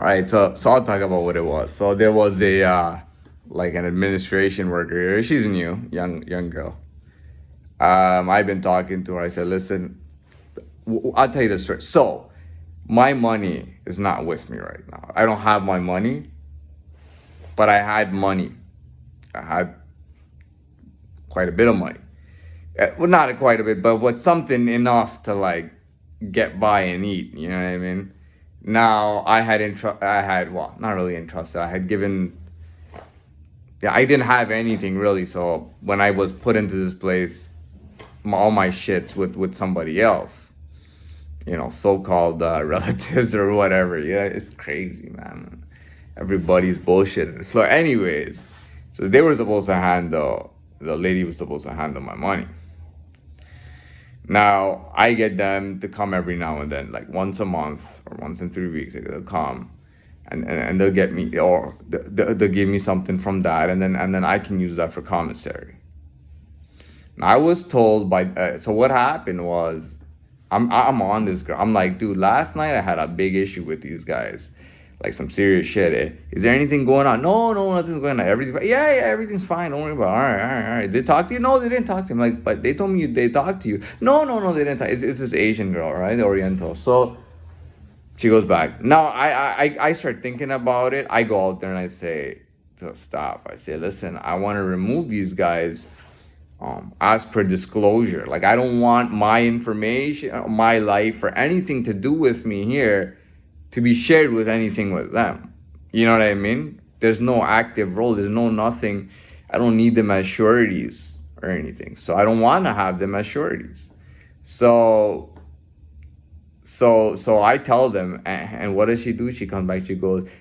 All right, so I'll talk about what it was. So there was a like an administration worker here. She's new, young girl. I've been talking to her. I said, listen, I'll tell you the story. So my money is not with me right now. I don't have my money, but I had money. I had quite a bit of money. Well, not quite a bit, but something enough to like get by and eat. You know what I mean? Now I had, well, not really entrusted. I had given. Yeah, I didn't have anything really. So when I was put into this place, all my shits with somebody else, so-called relatives or whatever. Yeah, it's crazy, man. Everybody's bullshit. So, anyways, so they were supposed to handle. The lady was supposed to handle my money. Now I get them to come every now and then, like once a month or once in 3 weeks. They'll come, and they'll get me, or they'll give me something from that, and then I can use that for commissary. Now, I was told by so what happened was, I'm on this girl. I'm like, dude, last night I had a big issue with these guys, like some serious shit. Is there anything going on? No, no, nothing's going on. Everything's fine. Yeah, yeah, everything's fine. Don't worry about it. All right, all right, all right. Did they talk to you? No, they didn't talk to him. Like, but they told me they talked to you. No, no, no, they didn't talk. It's this Asian girl, right? The Oriental. So she goes back. Now I start thinking about it. I go out there and I say to the staff, I say, listen, I want to remove these guys as per disclosure. Like, I don't want my information, my life, or anything to do with me here to be shared with anything with them. You know what I mean? There's no active role. There's no nothing. I don't need them as sureties or anything. So I don't want to have them as sureties. So I tell them, and what does she do? She comes back,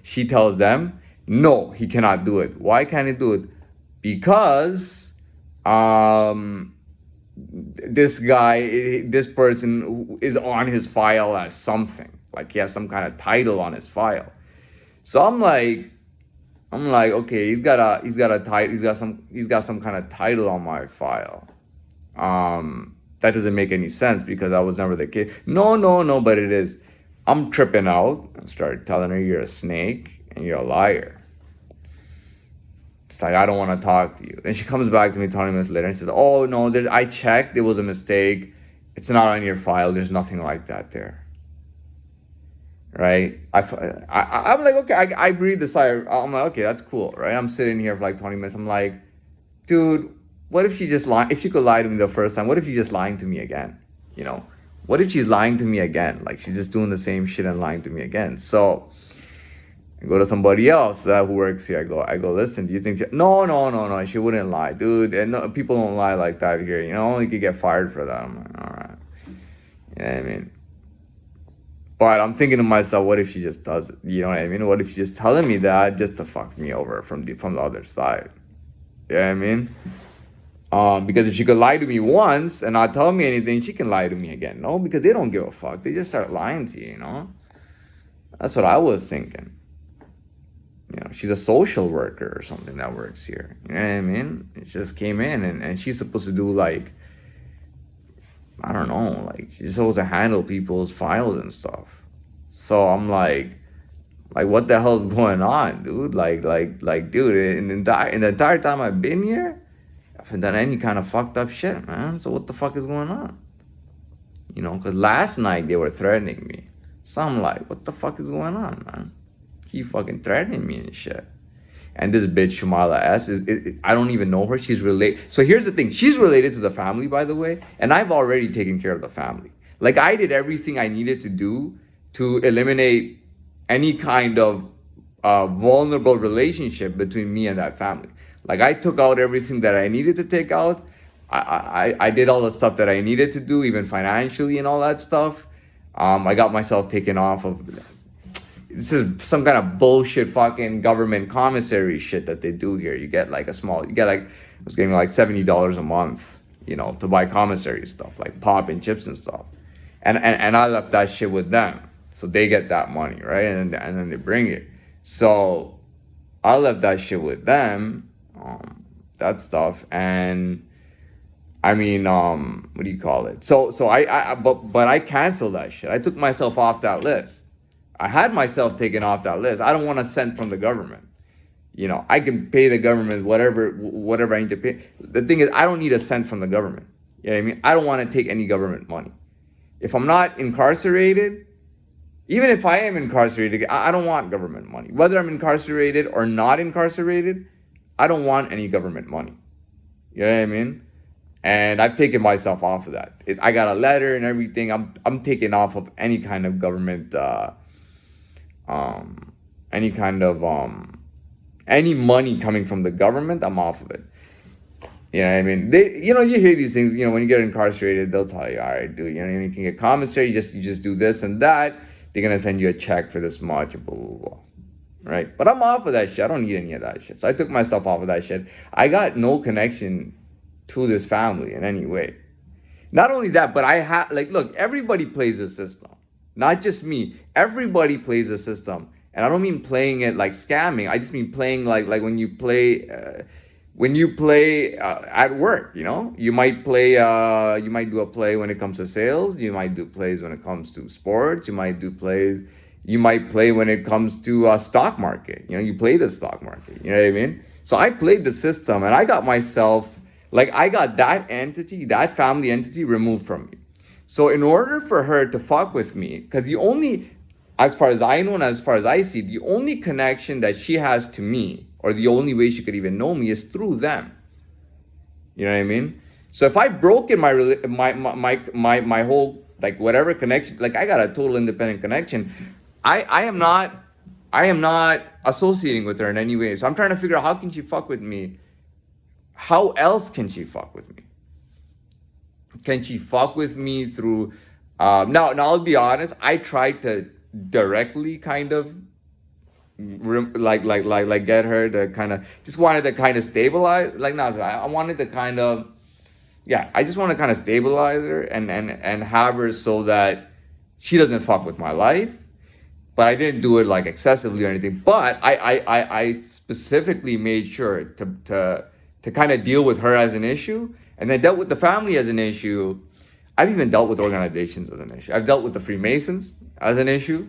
she tells them, no, he cannot do it. Why can't he do it? Because this person is on his file as something. Like, he has some kind of title on his file. So I'm like, okay, he's got some kind of title on my file. That doesn't make any sense because I was never the kid. No, no, no, but it is. I'm tripping out and start telling her, you're a snake and you're a liar. It's like, I don't want to talk to you. Then she comes back to me 20 minutes later and says, oh, no, I checked. It was a mistake. It's not on your file. There's nothing like that there. Right? I'm like, okay, I breathe a sigh. I'm like, okay, that's cool, right? I'm sitting here for like 20 minutes. I'm like, dude, what if she just lied? If she could lie to me the first time, what if she's just lying to me again? What if she's lying to me again? Like, she's just doing the same shit and lying to me again. So I go to somebody else who works here. I go, listen, do you think no, no, no, no, she wouldn't lie, dude. And no, people don't lie like that here. You could get fired for that. I'm like, all right. You know what I mean? But I'm thinking to myself, what if she just does it? You know what I mean? What if she's just telling me that just to fuck me over from the other side? You know what I mean? Because if she could lie to me once and not tell me anything, she can lie to me again. No, because they don't give a fuck. They just start lying to you, That's what I was thinking. She's a social worker or something that works here. You know what I mean? It just came in and she's supposed to do like, I don't know, like she's supposed to handle people's files and stuff. So I'm like what the hell is going on, dude? Like, dude, in the entire time I've been here, I haven't done any kind of fucked up shit, man. So what the fuck is going on? Because last night they were threatening me. So I'm like, what the fuck is going on, man? He fucking threatening me and shit. And this bitch, Shumala S, I don't even know her. She's related. So here's the thing. She's related to the family, by the way. And I've already taken care of the family. Like, I did everything I needed to do to eliminate any kind of vulnerable relationship between me and that family. Like, I took out everything that I needed to take out. I did all the stuff that I needed to do, even financially and all that stuff. I got myself taken off of... This is some kind of bullshit fucking government commissary shit that they do here. You get like I was getting like $70 a month, to buy commissary stuff, like pop and chips and stuff. And I left that shit with them. So they get that money, right? And then they bring it. So I left that shit with them, that stuff. And I mean, what do you call it? So I canceled that shit. I took myself off that list. I had myself taken off that list. I don't want a cent from the government. I can pay the government whatever I need to pay. The thing is, I don't need a cent from the government. You know what I mean? I don't want to take any government money. If I'm not incarcerated, even if I am incarcerated, I don't want government money. Whether I'm incarcerated or not incarcerated, I don't want any government money. You know what I mean? And I've taken myself off of that. I got a letter and everything. I'm taken off of any kind of government, any kind of any money coming from the government. I'm off of it. You know what I mean? You hear these things. When you get incarcerated, they'll tell you, all right, dude, you can get commissary. You just do this and that. They're gonna send you a check for this much, blah blah blah. Right? But I'm off of that shit. I don't need any of that shit. So I took myself off of that shit. I got no connection to this family in any way. Not only that, but I have look, everybody plays the system, not just me. Everybody plays the system, and I don't mean playing it like scamming. I just mean playing like when you play at work. You might play. You might do a play when it comes to sales. You might do plays when it comes to sports. You might play when it comes to stock market. You play the stock market. You know what I mean? So I played the system, and I got myself. I got that family entity removed from me. So in order for her to fuck with me, because as far as I know and as far as I see, the only connection that she has to me, or the only way she could even know me, is through them. You know what I mean? So if I broke in my whole whatever connection, I got a total independent connection, I am not associating with her in any way. So I'm trying to figure out, how can she fuck with me? How else can she fuck with me? Can she fuck with me through now I'll be honest, I tried to directly kind of get her to kind of just wanted to kind of stabilize, I wanted to kind of I just want to kind of stabilize her and have her so that she doesn't fuck with my life. But I didn't do it excessively or anything. But I specifically made sure to kind of deal with her as an issue, and then dealt with the family as an issue. I've even dealt with organizations as an issue. I've dealt with the Freemasons as an issue.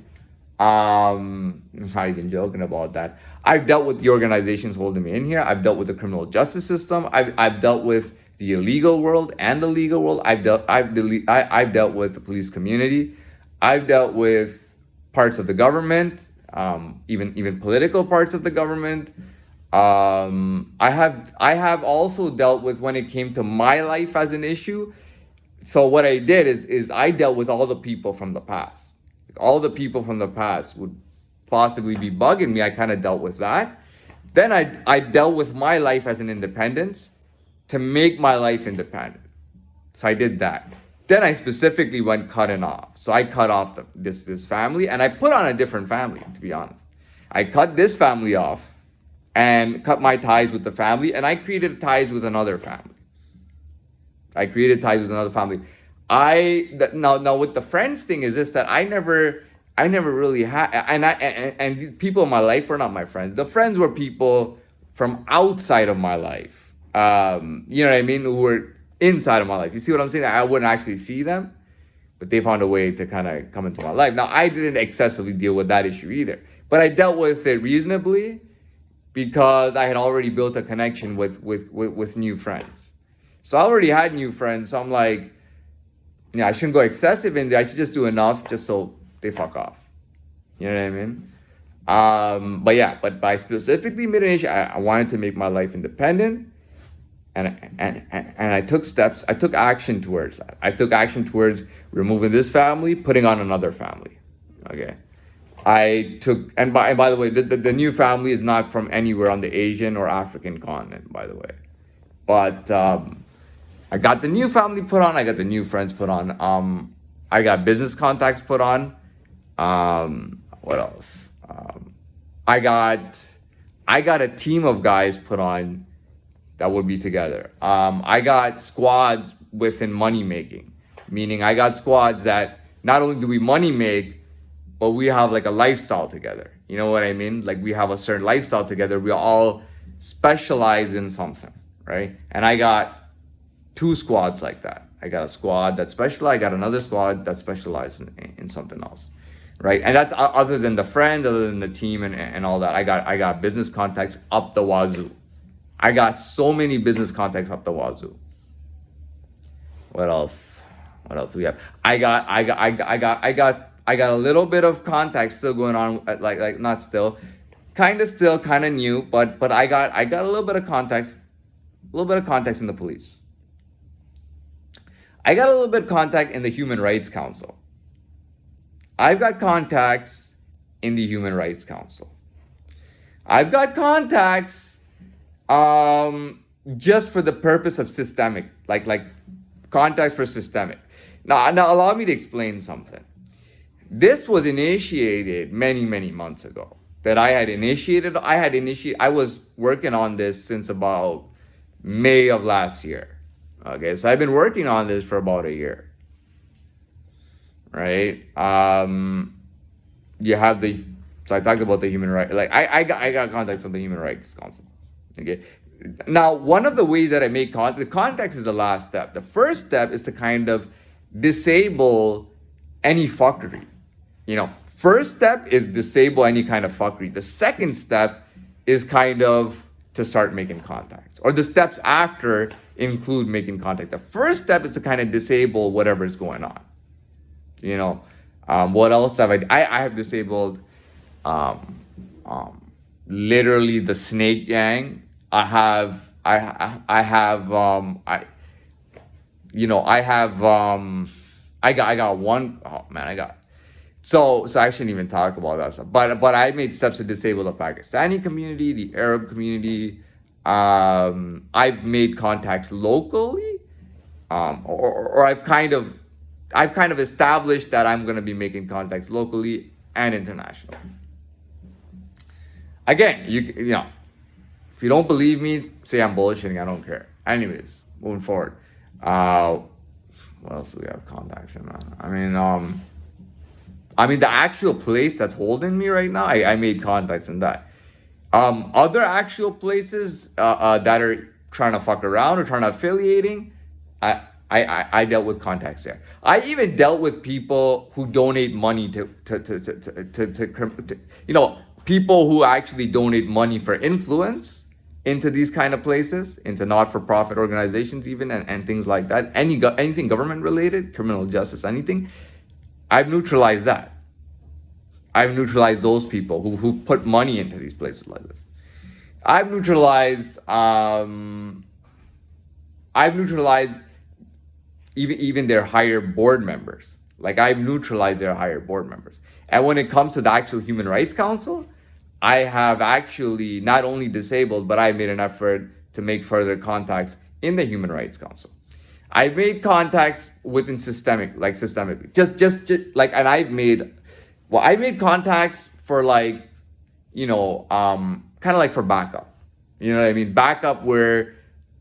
I'm not even joking about that. I've dealt with the organizations holding me in here. I've dealt with the criminal justice system. I've dealt with the illegal world and the legal world. I've dealt with the police community. I've dealt with parts of the government, even political parts of the government. I have also dealt with, when it came to my life as an issue. So what I did is I dealt with all the people from the past. All the people from the past would possibly be bugging me. I kind of dealt with that. Then I dealt with my life as an independence to make my life independent. So I did that. Then I specifically went cutting off. So I cut off this family, and I put on a different family, to be honest. I cut this family off and cut my ties with the family, and I created ties with another family. Now with the friends thing is this, that I never really had, and the people in my life were not my friends. The friends were people from outside of my life. You know what I mean? Who were inside of my life. You see what I'm saying? I wouldn't actually see them, but they found a way to kind of come into my life. Now, I didn't excessively deal with that issue either, but I dealt with it reasonably because I had already built a connection with new friends. So I already had new friends. So I'm like, I shouldn't go excessive in there. I should just do enough just so they fuck off. You know what I mean? But I specifically made an issue. I wanted to make my life independent. And I took steps. I took action towards that. I took action towards removing this family, putting on another family. Okay. And by the way, the new family is not from anywhere on the Asian or African continent, by the way. But I got the new family put on. I got the new friends put on. I got business contacts put on. What else? I got a team of guys put on that would be together. I got squads within money making, meaning I got squads that not only do we money make, but we have like a lifestyle together. You know what I mean? Like we have a certain lifestyle together. We all specialize in something, right? And I got 2 squads like that. I got a squad that specialized. I got another squad that specialized in something else, right? And that's other than the friend, other than the team and all that. I got business contacts up the wazoo. I got so many business contacts up the wazoo. What else? What else do we have? I got a little bit of contacts still going on, like not still, kind of new, but I got a little bit of contacts, in the police. I got a little bit of contact in the Human Rights Council. I've got contacts in the Human Rights Council. I've got contacts just for the purpose of systemic, like contacts for systemic. Now allow me to explain something. This was initiated many months ago. I was working on this since about May of last year. Okay, so I've been working on this for about a year. Right? You have so I talked about the human right. Like I got contacts on the Human Rights Council. Okay. Now, one of the ways that I make the context is the last step. The first step is to kind of disable any fuckery. First step is disable any kind of fuckery. The second step is kind of to start making contacts, or the steps after include making contact. The first step is to kind of disable whatever is going on. What else have I have disabled literally the Snake Gang. I have I got one. Oh man, so I shouldn't even talk about that stuff. But I made steps to disable the Pakistani community, the Arab community. I've made contacts locally, or I've kind of established that I'm going to be making contacts locally and internationally. Again, if you don't believe me, say I'm bullshitting. I don't care. Anyways, moving forward. What else do we have contacts in? I mean the actual place that's holding me right now, I made contacts in that. Other actual places that are trying to fuck around or trying to affiliating, I dealt with contacts there. I even dealt with people who donate money to people who actually donate money for influence into these kind of places, into not-for-profit organizations even, and things like that. Anything government related, criminal justice, anything. I've neutralized that. I've neutralized those people who put money into these places like this. I've neutralized even their higher board members. Like I've neutralized their higher board members. And when it comes to the actual Human Rights Council, I have actually not only disabled, but I made an effort to make further contacts in the Human Rights Council. I made contacts within systemically. Just like, and I made contacts for kind of like for backup. You know what I mean? Backup where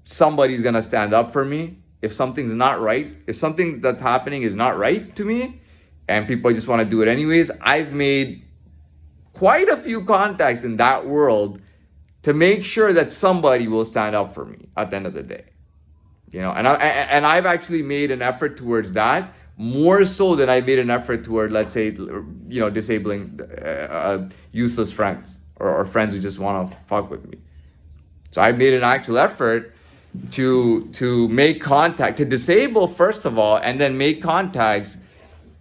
somebody's gonna stand up for me if something's not right. If something that's happening is not right to me, and people just want to do it anyways. I've made quite a few contacts in that world to make sure that somebody will stand up for me at the end of the day. And I've actually made an effort towards that more so than I made an effort toward, let's say, disabling useless friends or friends who just want to fuck with me. So I made an actual effort to make contact, to disable first of all, and then make contacts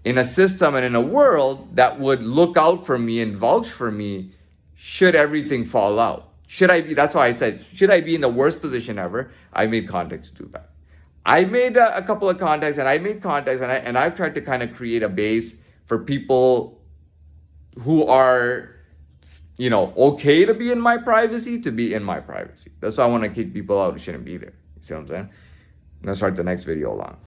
in a system and in a world that would look out for me and vouch for me should everything fall out. That's why I said, should I be in the worst position ever? I made contacts to do that. I made a couple of contacts, and I've tried to kind of create a base for people who are, okay to be in my privacy, to be in my privacy. That's why I want to kick people out who shouldn't be there. You see what I'm saying? I'm going to start the next video along.